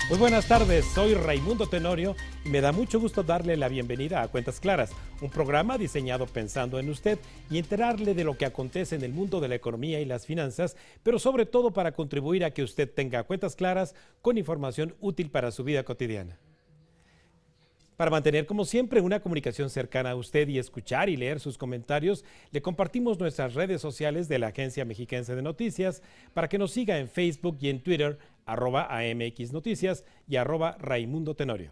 Muy buenas tardes, soy Raimundo Tenorio y me da mucho gusto darle la bienvenida a Cuentas Claras, un programa diseñado pensando en usted y enterarle de lo que acontece en el mundo de la economía y las finanzas, pero sobre todo para contribuir a que usted tenga cuentas claras con información útil para su vida cotidiana. Para mantener, como siempre, una comunicación cercana a usted y escuchar y leer sus comentarios, le compartimos nuestras redes sociales de la Agencia Mexiquense de Noticias para que nos siga en Facebook y en Twitter, @AMX Noticias y @Raimundo Tenorio.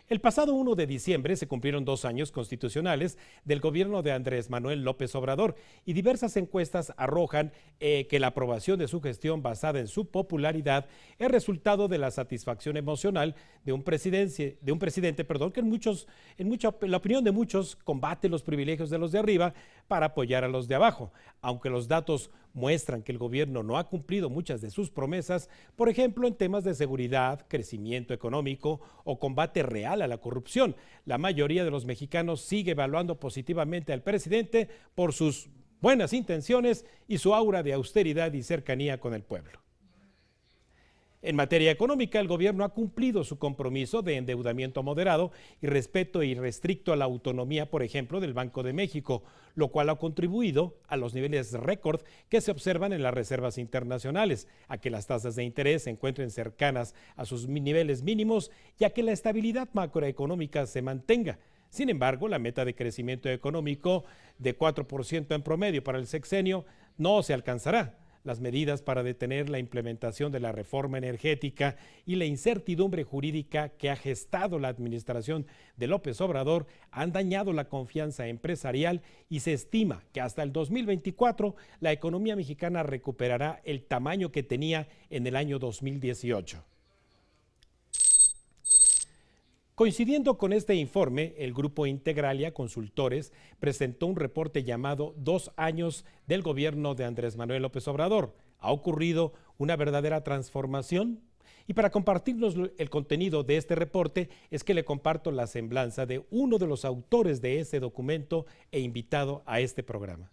El pasado 1 de diciembre se cumplieron 2 años constitucionales del gobierno de Andrés Manuel López Obrador y diversas encuestas arrojan que la aprobación de su gestión basada en su popularidad es resultado de la satisfacción emocional de un presidente, que en la opinión de muchos combate los privilegios de los de arriba para apoyar a los de abajo. Aunque los datos muestran que el gobierno no ha cumplido muchas de sus promesas, por ejemplo, en temas de seguridad, crecimiento económico o combate real a la corrupción. La mayoría de los mexicanos sigue evaluando positivamente al presidente por sus buenas intenciones y su aura de austeridad y cercanía con el pueblo. En materia económica, el gobierno ha cumplido su compromiso de endeudamiento moderado y respeto irrestricto a la autonomía, por ejemplo, del Banco de México, lo cual ha contribuido a los niveles récord que se observan en las reservas internacionales, a que las tasas de interés se encuentren cercanas a sus niveles mínimos y a que la estabilidad macroeconómica se mantenga. Sin embargo, la meta de crecimiento económico de 4% en promedio para el sexenio no se alcanzará. Las medidas para detener la implementación de la reforma energética y la incertidumbre jurídica que ha gestado la administración de López Obrador han dañado la confianza empresarial y se estima que hasta el 2024 la economía mexicana recuperará el tamaño que tenía en el año 2018. Coincidiendo con este informe, el grupo Integralia Consultores presentó un reporte llamado 2 años del gobierno de Andrés Manuel López Obrador. ¿Ha ocurrido una verdadera transformación? Y para compartirnos el contenido de este reporte es que le comparto la semblanza de uno de los autores de ese documento e invitado a este programa.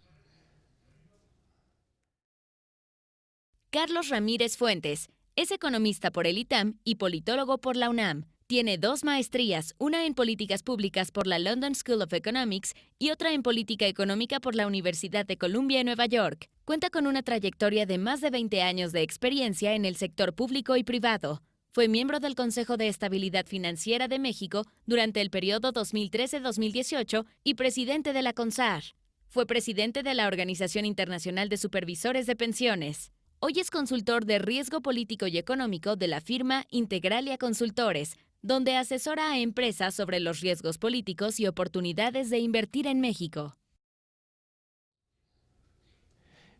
Carlos Ramírez Fuentes es economista por el ITAM y politólogo por la UNAM. Tiene 2 maestrías, una en políticas públicas por la London School of Economics y otra en política económica por la Universidad de Columbia en Nueva York. Cuenta con una trayectoria de más de 20 años de experiencia en el sector público y privado. Fue miembro del Consejo de Estabilidad Financiera de México durante el periodo 2013-2018 y presidente de la CONSAR. Fue presidente de la Organización Internacional de Supervisores de Pensiones. Hoy es consultor de riesgo político y económico de la firma Integralia Consultores, donde asesora a empresas sobre los riesgos políticos y oportunidades de invertir en México.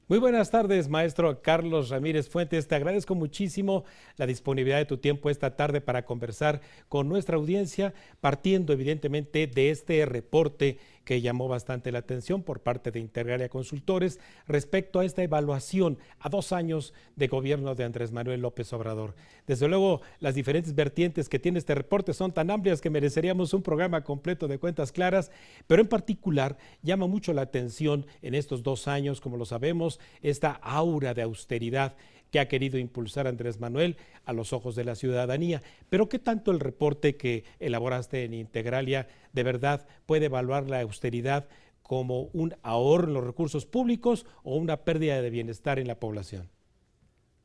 Muy buenas tardes, maestro Carlos Ramírez Fuentes. Te agradezco muchísimo la disponibilidad de tu tiempo esta tarde para conversar con nuestra audiencia, partiendo evidentemente de este reporte que llamó bastante la atención por parte de Integralia Consultores respecto a esta evaluación a 2 años de gobierno de Andrés Manuel López Obrador. Desde luego, las diferentes vertientes que tiene este reporte son tan amplias que mereceríamos un programa completo de Cuentas Claras, pero en particular llama mucho la atención en estos 2 años, como lo sabemos, esta aura de austeridad que ha querido impulsar Andrés Manuel a los ojos de la ciudadanía. Pero ¿qué tanto el reporte que elaboraste en Integralia de verdad puede evaluar la austeridad como un ahorro en los recursos públicos o una pérdida de bienestar en la población?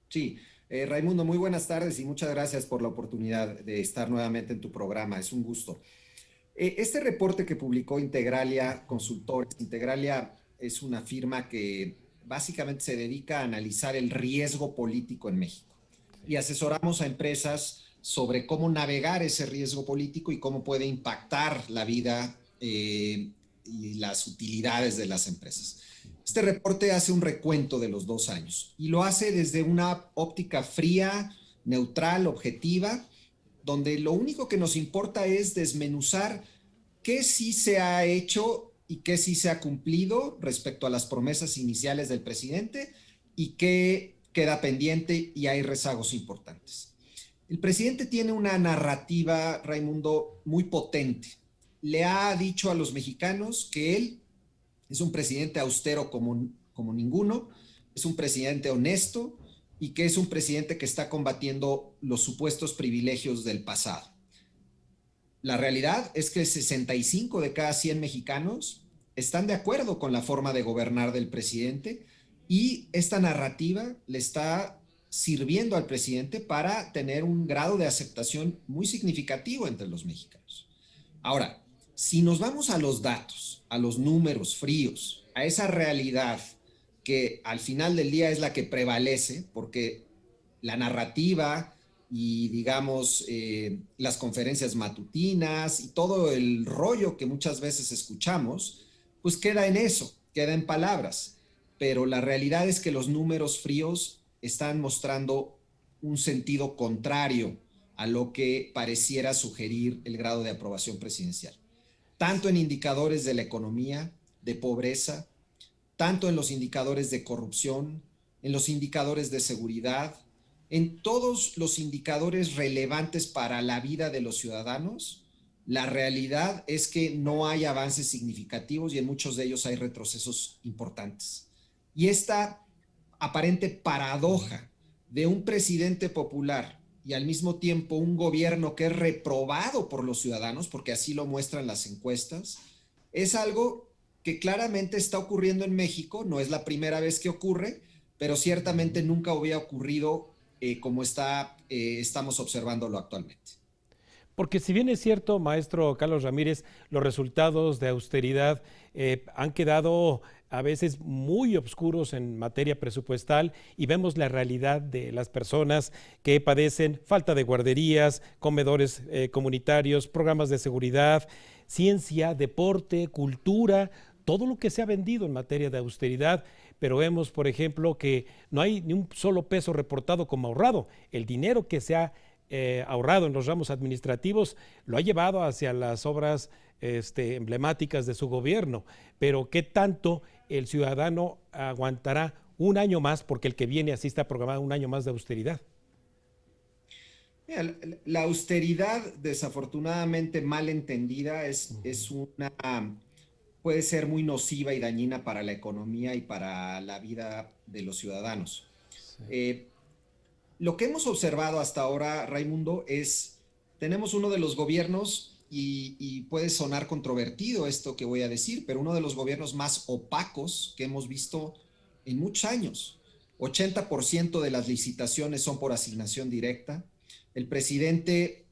Sí, Raimundo, muy buenas tardes y muchas gracias por la oportunidad de estar nuevamente en tu programa. Es un gusto. Este reporte que publicó Integralia Consultores, Integralia es una firma que básicamente se dedica a analizar el riesgo político en México y asesoramos a empresas sobre cómo navegar ese riesgo político y cómo puede impactar la vida y las utilidades de las empresas. Este reporte hace un recuento de los 2 años y lo hace desde una óptica fría, neutral, objetiva, donde lo único que nos importa es desmenuzar qué sí se ha hecho y qué sí se ha cumplido respecto a las promesas iniciales del presidente y qué queda pendiente y hay rezagos importantes. El presidente tiene una narrativa, Raimundo, muy potente. Le ha dicho a los mexicanos que él Es un presidente austero como ninguno, es un presidente honesto y que es un presidente que está combatiendo los supuestos privilegios del pasado. La realidad es que 65 de cada 100 mexicanos están de acuerdo con la forma de gobernar del presidente y esta narrativa le está sirviendo al presidente para tener un grado de aceptación muy significativo entre los mexicanos. Ahora, si nos vamos a los datos, a los números fríos, a esa realidad que al final del día es la que prevalece, porque la narrativa y digamos las conferencias matutinas y todo el rollo que muchas veces escuchamos, pues queda en eso, queda en palabras. Pero la realidad es que los números fríos están mostrando un sentido contrario a lo que pareciera sugerir el grado de aprobación presidencial. Tanto en indicadores de la economía, de pobreza, tanto en los indicadores de corrupción, en los indicadores de seguridad, en todos los indicadores relevantes para la vida de los ciudadanos, la realidad es que no hay avances significativos y en muchos de ellos hay retrocesos importantes. Y esta aparente paradoja de un presidente popular y al mismo tiempo un gobierno que es reprobado por los ciudadanos, porque así lo muestran las encuestas, es algo que claramente está ocurriendo en México, no es la primera vez que ocurre, pero ciertamente nunca había ocurrido como estamos observándolo actualmente. Porque si bien es cierto, maestro Carlos Ramírez, los resultados de austeridad han quedado a veces muy oscuros en materia presupuestal y vemos la realidad de las personas que padecen falta de guarderías, comedores comunitarios, programas de seguridad, ciencia, deporte, cultura, todo lo que se ha vendido en materia de austeridad, pero vemos, por ejemplo, que no hay ni un solo peso reportado como ahorrado. El dinero que se ha ahorrado en los ramos administrativos lo ha llevado hacia las obras emblemáticas de su gobierno, pero ¿qué tanto el ciudadano aguantará un año más, porque el que viene así está programado un año más de austeridad? Mira, la austeridad, desafortunadamente mal entendida, puede ser muy nociva y dañina para la economía y para la vida de los ciudadanos. Sí. Lo que hemos observado hasta ahora, Raimundo, tenemos uno de los gobiernos, y puede sonar controvertido esto que voy a decir, pero uno de los gobiernos más opacos que hemos visto en muchos años. 80% de las licitaciones son por asignación directa. El presidente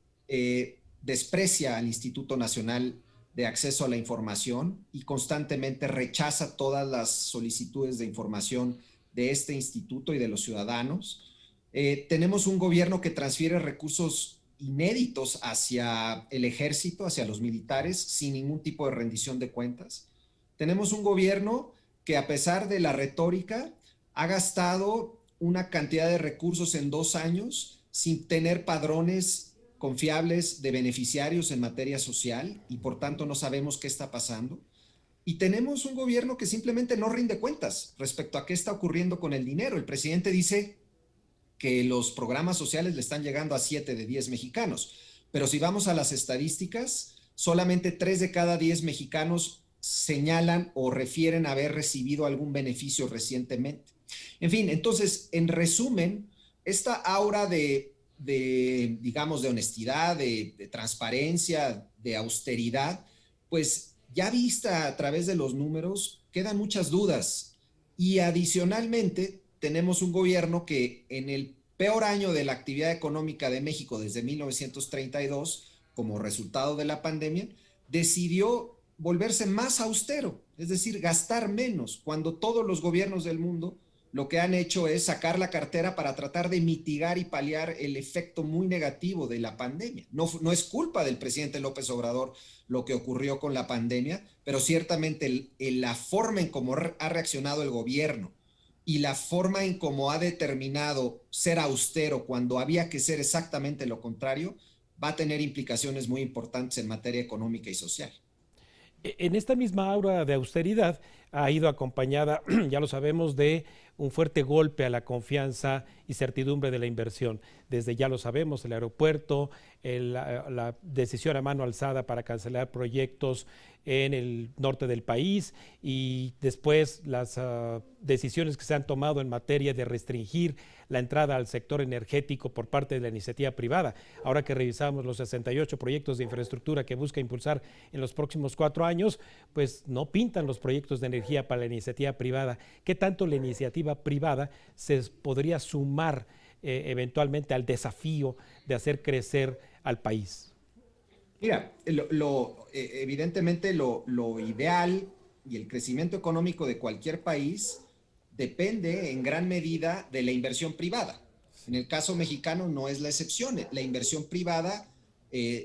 desprecia al Instituto Nacional de Acceso a la Información y constantemente rechaza todas las solicitudes de información de este instituto y de los ciudadanos. Tenemos un gobierno que transfiere recursos inéditos hacia el ejército, hacia los militares, sin ningún tipo de rendición de cuentas. Tenemos un gobierno que, a pesar de la retórica, ha gastado una cantidad de recursos en 2 años sin tener padrones confiables de beneficiarios en materia social y por tanto no sabemos qué está pasando. Y tenemos un gobierno que simplemente no rinde cuentas respecto a qué está ocurriendo con el dinero. El presidente dice que los programas sociales le están llegando a 7 de 10 mexicanos. Pero si vamos a las estadísticas, solamente 3 de cada 10 mexicanos señalan o refieren haber recibido algún beneficio recientemente. En fin, entonces, en resumen, esta aura digamos, de honestidad, de transparencia, de austeridad, pues ya vista a través de los números, quedan muchas dudas. Y adicionalmente, tenemos un gobierno que en el peor año de la actividad económica de México desde 1932, como resultado de la pandemia, decidió volverse más austero, es decir, gastar menos, cuando todos los gobiernos del mundo lo que han hecho es sacar la cartera para tratar de mitigar y paliar el efecto muy negativo de la pandemia. No es culpa del presidente López Obrador lo que ocurrió con la pandemia, pero ciertamente la forma en cómo ha reaccionado el gobierno y la forma en cómo ha determinado ser austero cuando había que ser exactamente lo contrario, va a tener implicaciones muy importantes en materia económica y social. En esta misma aura de austeridad, ha ido acompañada, ya lo sabemos, de un fuerte golpe a la confianza y certidumbre de la inversión. Desde, ya lo sabemos, el aeropuerto, la decisión a mano alzada para cancelar proyectos en el norte del país y después las decisiones que se han tomado en materia de restringir la entrada al sector energético por parte de la iniciativa privada. Ahora que revisamos los 68 proyectos de infraestructura que busca impulsar en los próximos 4 años, pues no pintan los proyectos de energía para la iniciativa privada. ¿Qué tanto la iniciativa privada se podría sumar eventualmente al desafío de hacer crecer al país? Mira, evidentemente lo ideal y el crecimiento económico de cualquier país depende en gran medida de la inversión privada. En el caso mexicano no es la excepción. La inversión privada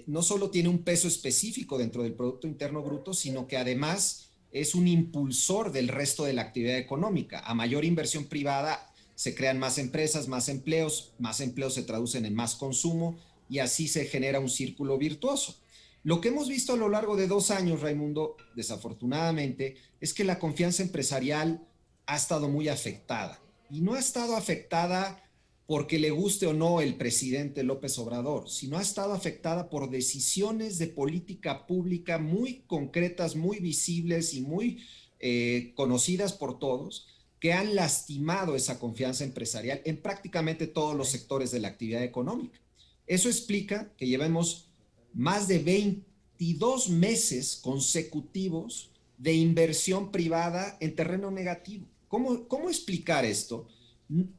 no solo tiene un peso específico dentro del Producto Interno Bruto, sino que además es un impulsor del resto de la actividad económica. A mayor inversión privada se crean más empresas, más empleos se traducen en más consumo y así se genera un círculo virtuoso. Lo que hemos visto a lo largo de 2 años, Raimundo, desafortunadamente, es que la confianza empresarial ha estado muy afectada. Y no ha estado afectada porque le guste o no el presidente López Obrador, sino ha estado afectada por decisiones de política pública muy concretas, muy visibles y muy conocidas por todos, que han lastimado esa confianza empresarial en prácticamente todos los sectores de la actividad económica. Eso explica que llevemos más de 22 meses consecutivos de inversión privada en terreno negativo. ¿Cómo explicar esto?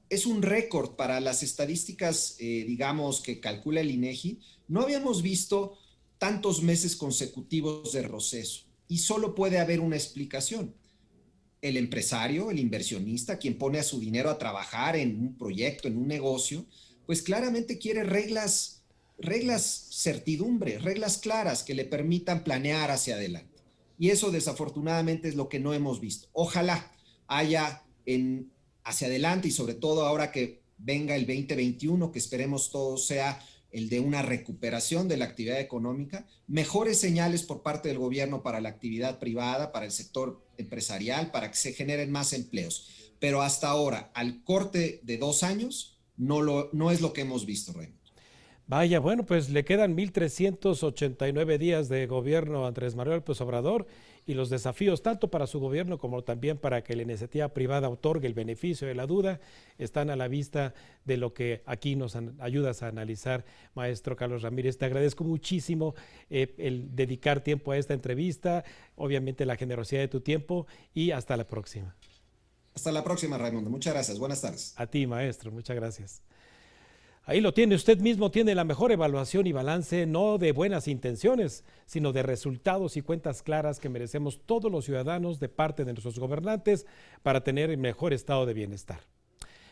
Es un récord para las estadísticas, digamos, que calcula el INEGI. No habíamos visto tantos meses consecutivos de receso y solo puede haber una explicación. El empresario, el inversionista, quien pone a su dinero a trabajar en un proyecto, en un negocio, pues claramente quiere reglas, certidumbre, reglas claras que le permitan planear hacia adelante. Y eso desafortunadamente es lo que no hemos visto. Ojalá haya hacia adelante y sobre todo ahora que venga el 2021, que esperemos todo sea el de una recuperación de la actividad económica, mejores señales por parte del gobierno para la actividad privada, para el sector empresarial, para que se generen más empleos. Pero hasta ahora, al corte de 2 años, no es lo que hemos visto, Raymond. Vaya, bueno, pues le quedan 1,389 días de gobierno a Andrés Manuel López Obrador y los desafíos, tanto para su gobierno como también para que la iniciativa privada otorgue el beneficio de la duda, están a la vista de lo que aquí nos ayudas a analizar, maestro Carlos Ramírez. Te agradezco muchísimo el dedicar tiempo a esta entrevista, obviamente la generosidad de tu tiempo y hasta la próxima. Hasta la próxima, Raimundo. Muchas gracias. Buenas tardes. A ti, maestro. Muchas gracias. Ahí lo tiene, usted mismo tiene la mejor evaluación y balance, no de buenas intenciones, sino de resultados y cuentas claras que merecemos todos los ciudadanos de parte de nuestros gobernantes para tener el mejor estado de bienestar.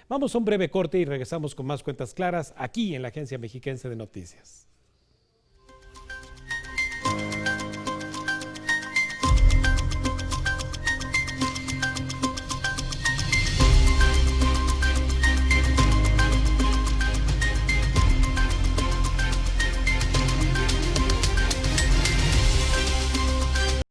Vamos a un breve corte y regresamos con más cuentas claras aquí en la Agencia Mexiquense de Noticias.